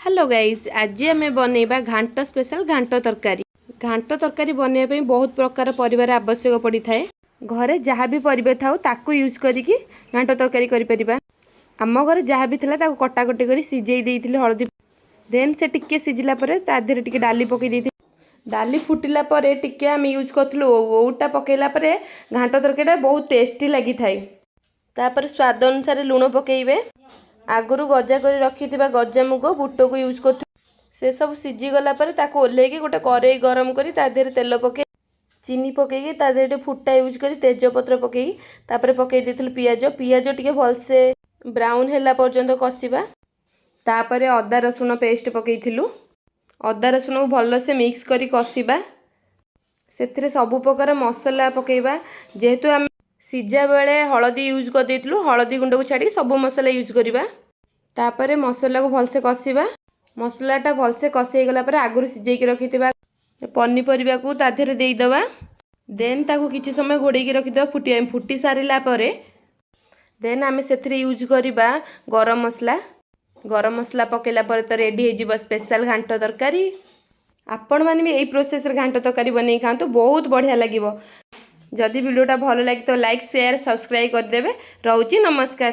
Hello guys आज आम बनइबा घांट स्पेशल घांट तरकारी बनइबा बहुत प्रकार परिवार आवश्यक पड़ी थाए। घरे जहाँ भी परिबा थाउ ताकू यूज करिकी घांट तरकारी करि परिबा। आम घरे जहाँ भी थिला ताकू कटाकटी करी सिझेई देइथिले हळदी देन से टिके सिझिला परे ता देहरे टिके डाली पकई देइथिले। डाली फुटिला परे टिके आम यूज करथुलु ओउटा पकेला परे घांट तरकारी बहुत टेस्टी लागि थाए। तापर स्वाद अनुसार लूण पकेइबे। आगुरु गजा कर रखी गजा मुग बुट को यूज कर से सब सीझी गला पर ताको ओल्हेकी गोटे कड़ाई गरम करी ता देहरे तेल पके चीनी पकेकी ता देहरे फुटा यूज करी तेजपत्र पकेई तापर पकेई देथिलु पियाज पियाज टिके भलसे ब्राउन हैला पर्यंत कसिबा। तापर अदा रसुण पेस्ट पकेइथिलु अदा रसुण को भलसे मिक्स करी कसिबा। सेथिरे सब प्रकार मसला पकेइबा जेहेतु आम सीझा बेले हलदी यूज कर देइथिलु हलदी गुंड को छाड़ी सब मसला यूज करिबा। तापरे मसला को भलसे कसिबा। मसलाटा भलसे कसी गला पर आगुरु सिझेई के रखिथिबा पनीपरिबा को ता देहरे देई दबा। देन ताकू किछि समय घोड़ेई के रखिदबा फुटी सारिला परे देन आमे सेथिरे यूज करिबा गरम मसला पकेला पर तो रेडी हे जिवो स्पेशल घांट तरकारी। आपण माने भी एई प्रोसेस रे घांट तरकारी बनै खांतो बहुत बढ़िया लागिवो। जदि वीडियोटा भलो लागे तो लाइक शेयर सब्सक्राइब कर देबे। रहउची नमस्कार।